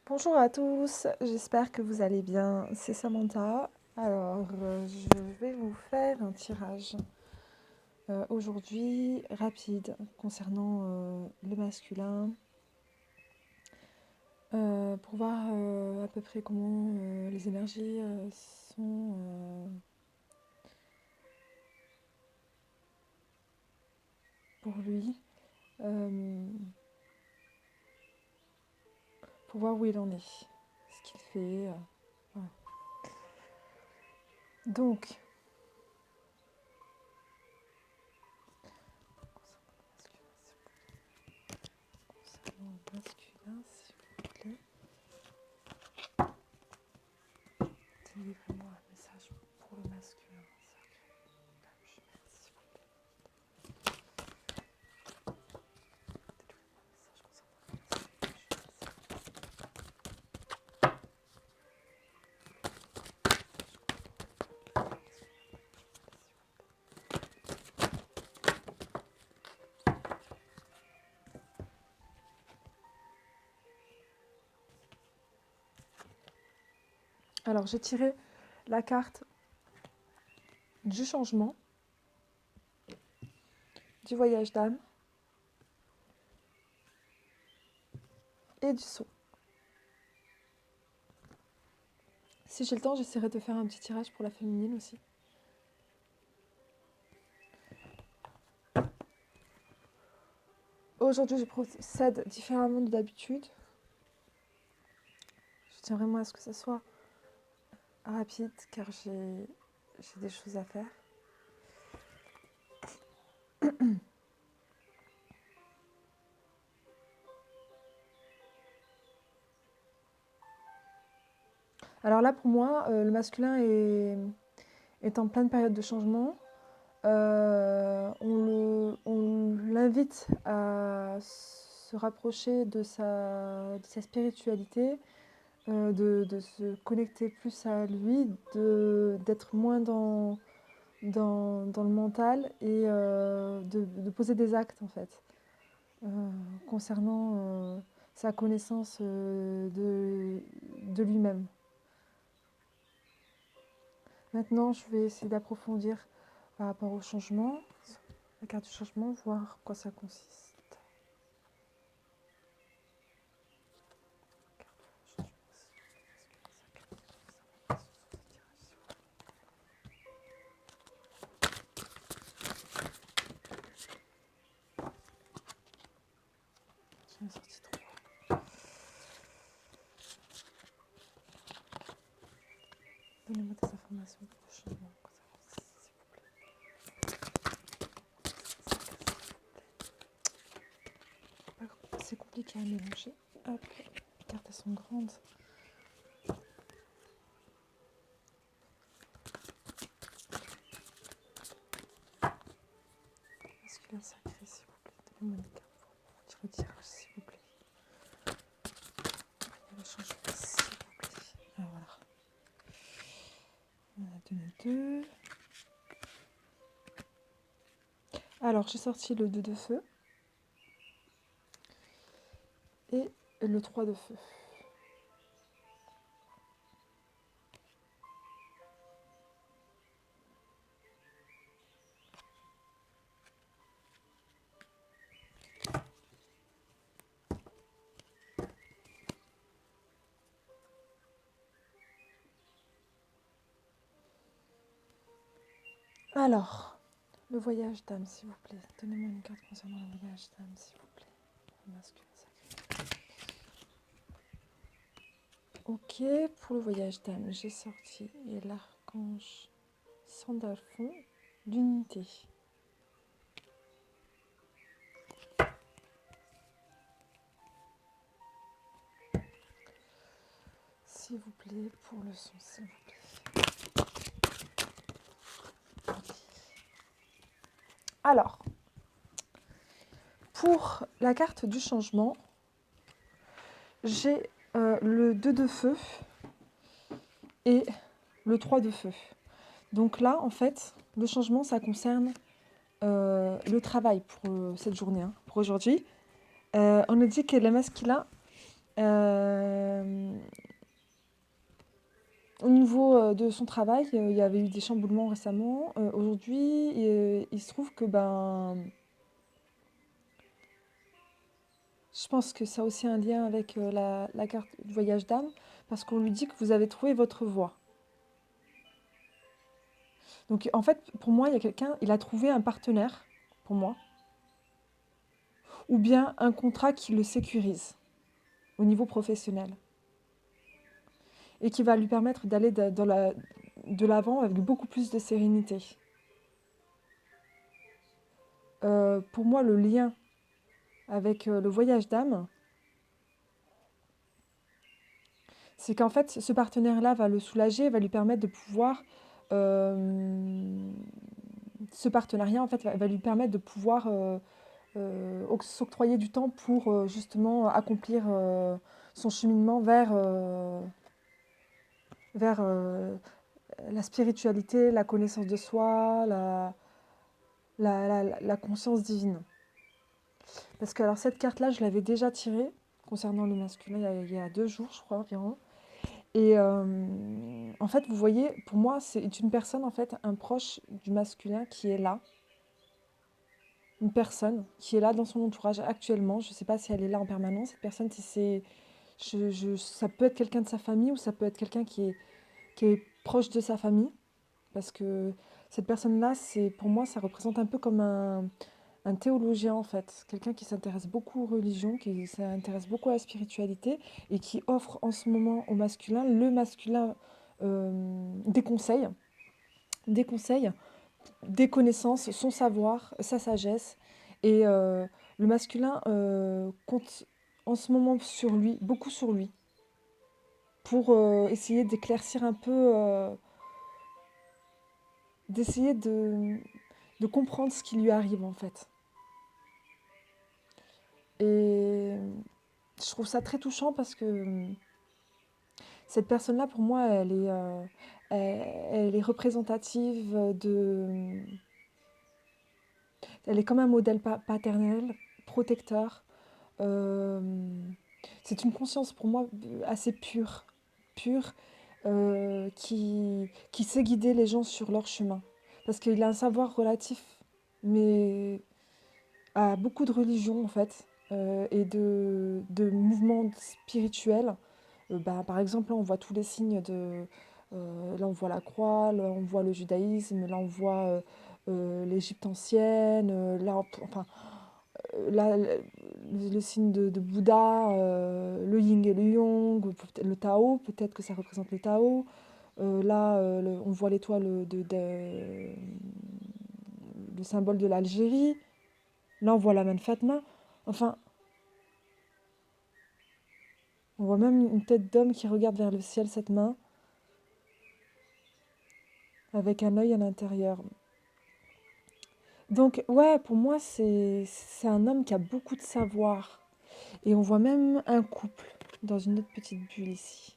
Bonjour à tous, j'espère que vous allez bien. C'est Samantha. Alors, je vais vous faire un tirage aujourd'hui rapide concernant le masculin pour voir à peu près comment les énergies sont pour lui, pour voir où il en est, ce qu'il fait. Voilà. Donc, concernant le masculin, s'il vous plaît, délivrez-moi un message pour le masculin. Alors, j'ai tiré la carte du changement, du voyage d'âme et du saut. Si j'ai le temps, j'essaierai de faire un petit tirage pour la féminine aussi. Aujourd'hui, je procède différemment de d'habitude. Je tiens vraiment à ce que ça soit rapide car j'ai des choses à faire. Alors là, pour moi, le masculin est en pleine période de changement. On l'invite à se rapprocher de sa spiritualité, de se connecter plus à lui, d'être moins dans le mental et de poser des actes en fait concernant sa connaissance de lui-même. Maintenant, je vais essayer d'approfondir par rapport au changement, la carte du changement, voir en quoi ça consiste. J'en ai sorti 3. Donnez-moi des informations pour le changement. C'est compliqué à mélanger. Hop, les cartes elles sont grandes. Masculin sacré, s'il vous plaît. Donnez-moi des cartes pour le tirage, s'il vous plaît. Le changement, s'il vous plaît. Ah, voilà. On a donné 2. Alors, j'ai sorti le 2 de feu et le 3 de feu. Alors, le voyage d'âme, s'il vous plaît. Donnez-moi une carte concernant le voyage d'âme, s'il vous plaît. Le masculin sacré. Ok, pour le voyage d'âme, j'ai sorti l'archange Sandalphon d'unité. S'il vous plaît, pour le son, s'il vous plaît. Alors, pour la carte du changement, j'ai le 2 de feu et le 3 de feu. Donc là, en fait, le changement, ça concerne le travail pour cette journée, pour aujourd'hui. On nous dit que le masculin Euh, Au niveau de son travail, il y avait eu des chamboulements récemment. Aujourd'hui, il se trouve que je pense que ça a aussi un lien avec la carte du voyage d'âme, parce qu'on lui dit que vous avez trouvé votre voie. Donc en fait, pour moi, il y a quelqu'un, il a trouvé un partenaire, pour moi, ou bien un contrat qui le sécurise au niveau professionnel et qui va lui permettre d'aller de l'avant avec beaucoup plus de sérénité. Pour moi, le lien avec le voyage d'âme, c'est qu'en fait, ce partenaire-là va le soulager, va lui permettre de pouvoir... euh, ce partenariat, en fait, va lui permettre de pouvoir s'octroyer du temps pour justement accomplir son cheminement vers la spiritualité, la connaissance de soi, la conscience divine. Parce que alors cette carte-là, je l'avais déjà tirée concernant le masculin il y a 2 jours, je crois environ. Et en fait, vous voyez, pour moi, c'est une personne, en fait, un proche du masculin qui est là. Une personne qui est là dans son entourage actuellement. Je ne sais pas si elle est là en permanence, cette personne, si c'est... ça peut être quelqu'un de sa famille ou ça peut être quelqu'un qui est proche de sa famille. Parce que cette personne-là, pour moi, ça représente un peu comme un théologien en fait, quelqu'un qui s'intéresse beaucoup aux religions, qui s'intéresse beaucoup à la spiritualité et qui offre en ce moment au masculin, le masculin, des conseils, des conseils, des connaissances, son savoir, sa sagesse. Et le masculin compte en ce moment sur lui, beaucoup sur lui, pour essayer d'éclaircir un peu, d'essayer de comprendre ce qui lui arrive en fait. Et je trouve ça très touchant parce que cette personne-là, pour moi, elle est représentative de... Elle est comme un modèle paternel, protecteur. Euh, c'est une conscience pour moi assez pure, qui sait guider les gens sur leur chemin. Parce qu'il a un savoir relatif, mais à beaucoup de religions en fait, et de mouvements spirituels. Par exemple, là on voit tous les signes de... là on voit la croix, là on voit le judaïsme, là on voit l'Égypte ancienne, enfin, là le signe de Bouddha, le yin et le yang, ou peut-être le Tao, peut-être que ça représente le Tao. Là, on voit l'étoile le symbole de l'Algérie. Là, on voit la main de Fatma. Enfin, on voit même une tête d'homme qui regarde vers le ciel, cette main, avec un œil à l'intérieur. Donc, ouais, pour moi, c'est un homme qui a beaucoup de savoir. Et on voit même un couple dans une autre petite bulle ici.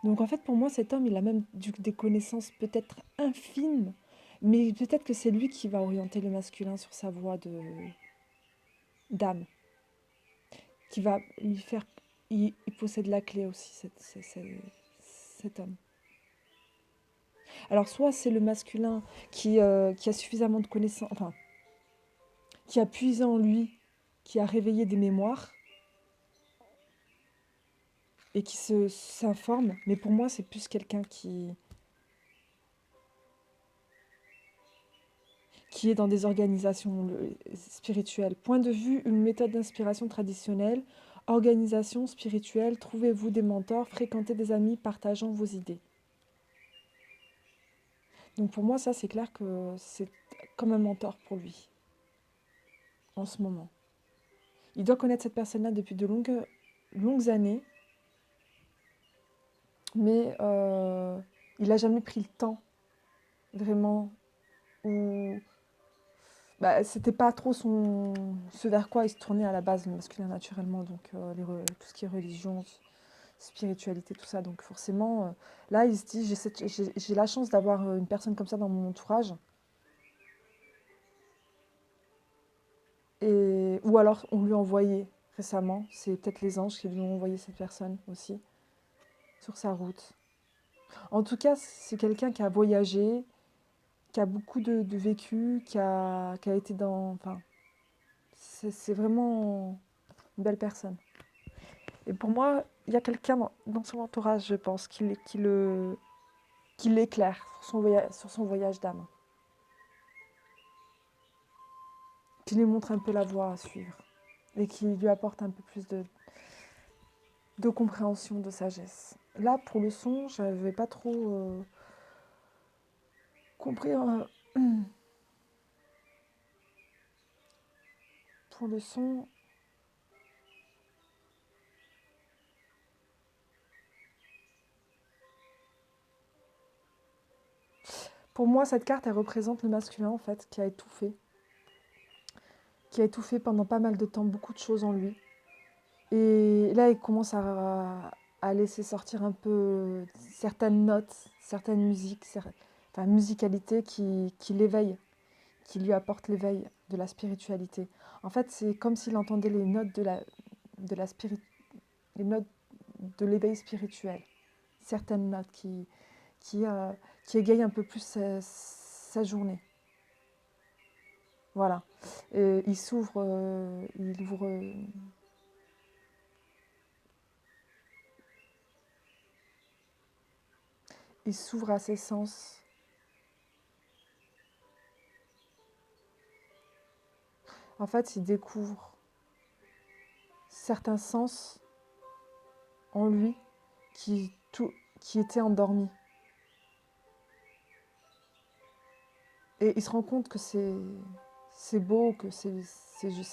Donc, en fait, pour moi, cet homme, il a même des connaissances peut-être infimes, mais peut-être que c'est lui qui va orienter le masculin sur sa voie d'âme, qui va lui faire... Il possède la clé aussi, cet homme. Alors, soit c'est le masculin qui a suffisamment de connaissances, enfin, qui a puisé en lui, qui a réveillé des mémoires et qui s'informe. Mais pour moi, c'est plus quelqu'un qui est dans des organisations spirituelles. Point de vue, une méthode d'inspiration traditionnelle. Organisation spirituelle, trouvez-vous des mentors, fréquentez des amis partageant vos idées. Donc pour moi, ça, c'est clair que c'est comme un mentor pour lui, en ce moment. Il doit connaître cette personne-là depuis de longues années, mais il n'a jamais pris le temps, vraiment, où c'était pas trop ce vers quoi il se tournait à la base, le masculin naturellement, donc tout ce qui est religion, spiritualité, tout ça. Donc forcément, là, il se dit, j'ai la chance d'avoir une personne comme ça dans mon entourage. Ou alors, on lui a envoyé. récemment. C'est peut-être les anges qui lui ont envoyé cette personne aussi sur sa route. En tout cas, c'est quelqu'un qui a voyagé, qui a beaucoup de vécu, qui a été dans... Enfin, c'est vraiment une belle personne. Et pour moi, il y a quelqu'un dans son entourage, je pense, qui l'éclaire sur son voyage d'âme. Qui lui montre un peu la voie à suivre. Et qui lui apporte un peu plus de compréhension, de sagesse. Là, pour le son, je n'avais pas trop compris. Pour le son, pour moi, cette carte, elle représente le masculin, en fait, qui a étouffé. Qui a étouffé pendant pas mal de temps beaucoup de choses en lui. Et là, il commence à laisser sortir un peu certaines notes, certaines musiques, enfin, musicalité qui l'éveille, qui lui apporte l'éveil de la spiritualité. En fait, c'est comme s'il entendait les notes les notes de l'éveil spirituel. Certaines notes qui, euh, qui égayent un peu plus sa journée. Voilà. Et il s'ouvre, il s'ouvre à ses sens. En fait, il découvre certains sens en lui qui étaient endormis. Et il se rend compte que c'est beau, que c'est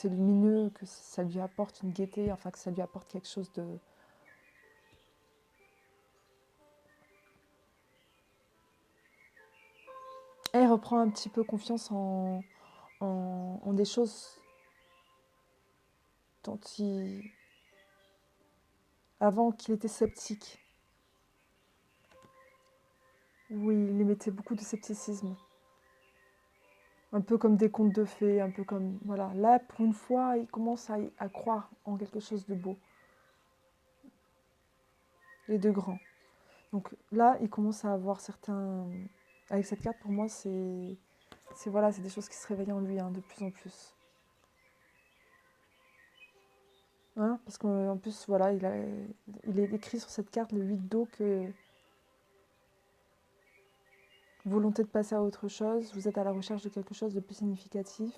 lumineux, que ça lui apporte une gaieté, enfin que ça lui apporte quelque chose de... Et il reprend un petit peu confiance en des choses dont avant qu'il était sceptique, où il émettait beaucoup de scepticisme. Un peu comme des contes de fées, un peu comme... Voilà. Là, pour une fois, il commence à croire en quelque chose de beau et de grand. Donc là, il commence à avoir certains... Avec cette carte, pour moi, voilà, c'est des choses qui se réveillent en lui, hein, de plus en plus. Hein, parce qu'en plus, voilà, il est écrit sur cette carte, le 8 d'eau, que volonté de passer à autre chose, vous êtes à la recherche de quelque chose de plus significatif,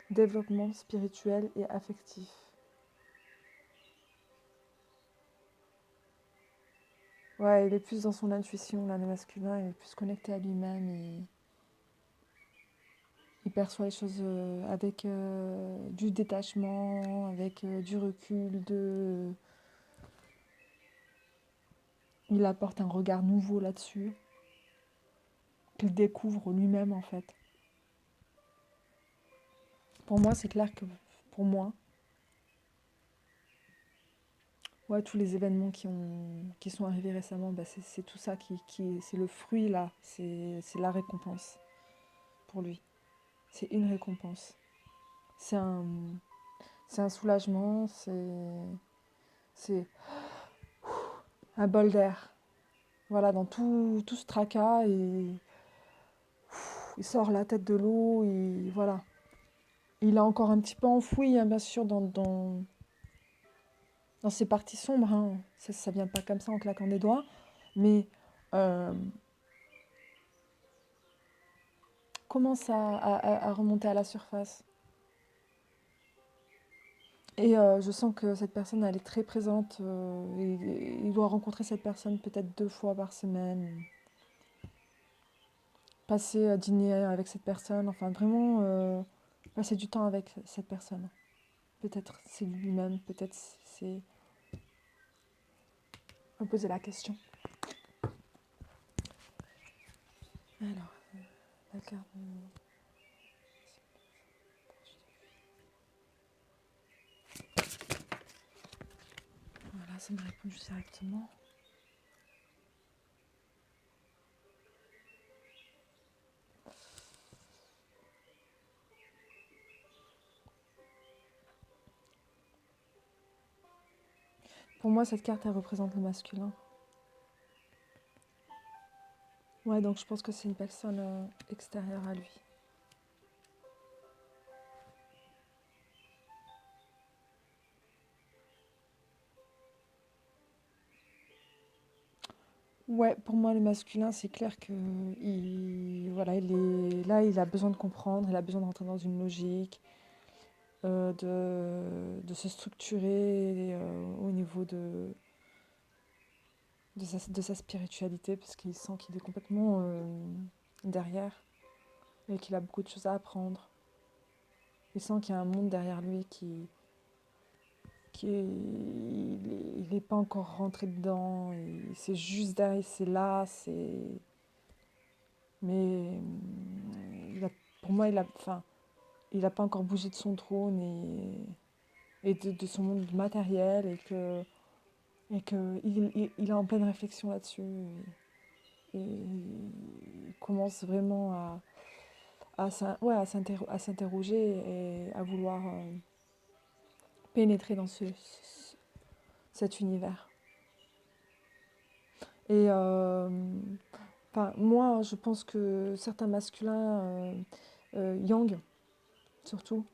développement spirituel et affectif. Ouais, il est plus dans son intuition, là, le masculin, il est plus connecté à lui-même et il perçoit les choses avec du détachement, avec du recul, il apporte un regard nouveau là-dessus, qu'il découvre lui-même en fait. Pour moi, c'est clair que pour moi, ouais, tous les événements qui sont arrivés récemment, bah, c'est tout ça c'est le fruit là, c'est la récompense pour lui. C'est une récompense. C'est un, c'est un soulagement, c'est un bol d'air. Voilà, dans tout ce tracas, il sort la tête de l'eau, et voilà. Il a encore un petit peu enfoui, hein, bien sûr, dans ses parties sombres. Hein. Ça vient pas comme ça en claquant des doigts. Mais euh, commence à remonter à la surface. Et je sens que cette personne, elle est très présente. Et il doit rencontrer cette personne peut-être 2 fois par semaine. Passer à dîner avec cette personne. Enfin, vraiment passer du temps avec cette personne. Peut-être c'est lui-même, peut-être c'est... On va poser la question. Alors, la carte... Voilà, ça me répond directement. Pour moi, cette carte, elle représente le masculin. Ouais, donc je pense que c'est une personne extérieure à lui. Ouais, pour moi, le masculin, c'est clair que voilà, il est là, il a besoin de comprendre, il a besoin de rentrer dans une logique, de se structurer au niveau de sa spiritualité, parce qu'il sent qu'il est complètement derrière et qu'il a beaucoup de choses à apprendre. Il sent qu'il y a un monde derrière lui il n'est pas encore rentré dedans, c'est juste derrière, c'est là, mais pour moi, enfin, il n'a pas encore bougé de son trône et de son monde matériel et que il est en pleine réflexion là-dessus et il commence vraiment ouais, à s'interroger et à vouloir pénétrer dans cet univers. Et moi, je pense que certains masculins, yang surtout,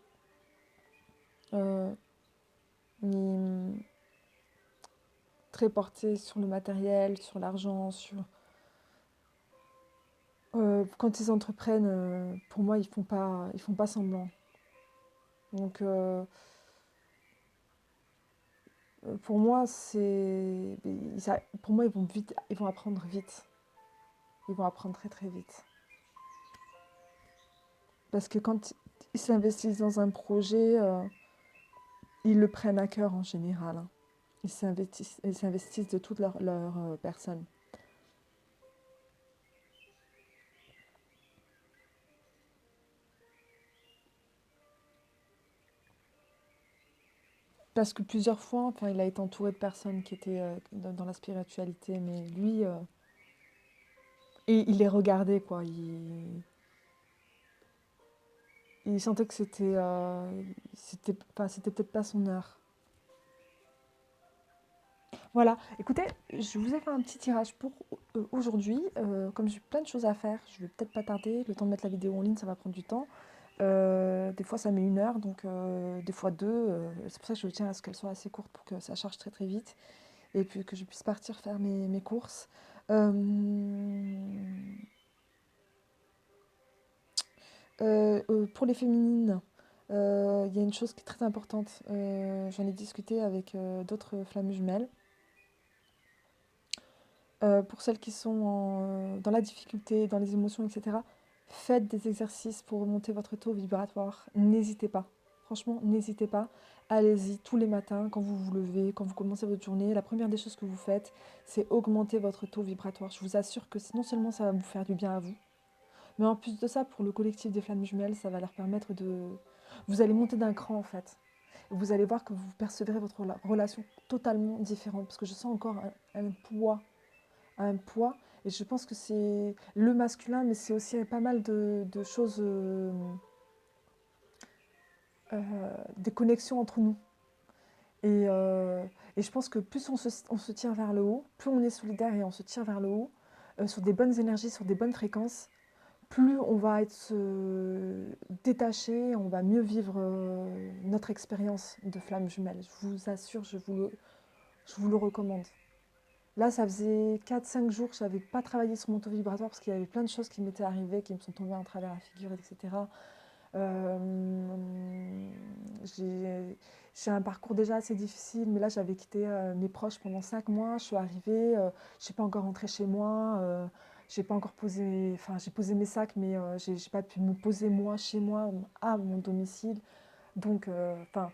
euh, très portés sur le matériel, sur l'argent, quand ils entreprennent, pour moi, ils font pas semblant. Donc, pour moi, pour moi, ils vont apprendre vite. Ils vont apprendre très très vite. Parce que quand ils s'investissent dans un projet, ils le prennent à cœur en général, hein. Ils s'investissent de toute leur personne. Parce que plusieurs fois, enfin, il a été entouré de personnes qui étaient dans la spiritualité, mais lui, et il les regardait, quoi. Il sentait que enfin, c'était peut-être pas son heure. Voilà, écoutez, je vous ai fait un petit tirage pour aujourd'hui. Comme j'ai plein de choses à faire, je vais peut-être pas tarder. Le temps de mettre la vidéo en ligne, ça va prendre du temps. Des fois, ça met 1 heure, donc des fois 2. C'est pour ça que je tiens à ce qu'elle soit assez courte pour que ça charge très très vite et puis que je puisse partir faire mes courses. Euh, pour les féminines, il y a une chose qui est très importante. J'en ai discuté avec d'autres flammes jumelles. Pour celles qui sont dans la difficulté, dans les émotions, etc., faites des exercices pour remonter votre taux vibratoire. N'hésitez pas. Franchement, n'hésitez pas. Allez-y tous les matins, quand vous vous levez, quand vous commencez votre journée. La première des choses que vous faites, c'est augmenter votre taux vibratoire. Je vous assure que non seulement ça va vous faire du bien à vous, mais en plus de ça, pour le collectif des flammes jumelles, ça va leur permettre de... Vous allez monter d'un cran, en fait. Vous allez voir que vous percevrez votre relation totalement différente. Parce que je sens encore un poids. Et je pense que c'est le masculin, mais c'est aussi pas mal de choses, des connexions entre nous. Et, euh, et je pense que plus on se tire vers le haut, plus on est solidaire et on se tire vers le haut, sur des bonnes énergies, sur des bonnes fréquences, plus on va être détaché, on va mieux vivre notre expérience de flamme jumelle. Je vous assure, je vous le recommande. Là, ça faisait 4 5 jours que je n'avais pas travaillé sur mon taux vibratoire parce qu'il y avait plein de choses qui m'étaient arrivées, qui me sont tombées en travers la figure, etc. J'ai un parcours déjà assez difficile, mais là, j'avais quitté mes proches pendant 5 mois. Je suis arrivée, je ne suis pas encore rentrée chez moi. J'ai pas encore posé, enfin, j'ai posé mes sacs, mais j'ai pas pu me poser moi, chez moi, à mon domicile. Donc, enfin,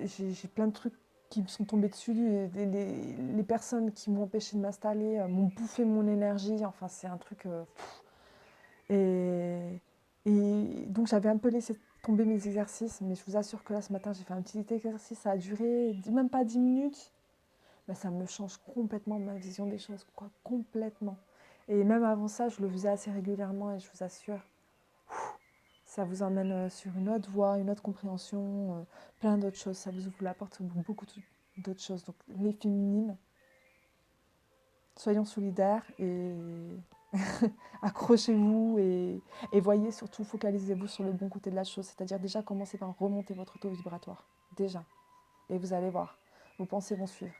j'ai plein de trucs qui me sont tombés dessus. Les personnes qui m'ont empêché de m'installer m'ont bouffé mon énergie. Enfin, c'est un truc. Et, et donc, j'avais un peu laissé tomber mes exercices, mais je vous assure que là, ce matin, j'ai fait un petit exercice. Ça a duré même pas 10 minutes. Ben, ça me change complètement ma vision des choses, quoi, complètement. Et même avant ça, je le faisais assez régulièrement et je vous assure, ça vous emmène sur une autre voie, une autre compréhension, plein d'autres choses. Ça vous ouvre la porte sur beaucoup, d'autres choses. Donc les féminines, soyons solidaires et accrochez-vous et voyez surtout, focalisez-vous sur le bon côté de la chose. C'est-à-dire déjà commencez par remonter votre taux vibratoire. Déjà. Et vous allez voir, vos pensées vont suivre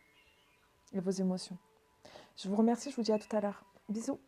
et vos émotions. Je vous remercie, je vous dis à tout à l'heure. Bisous.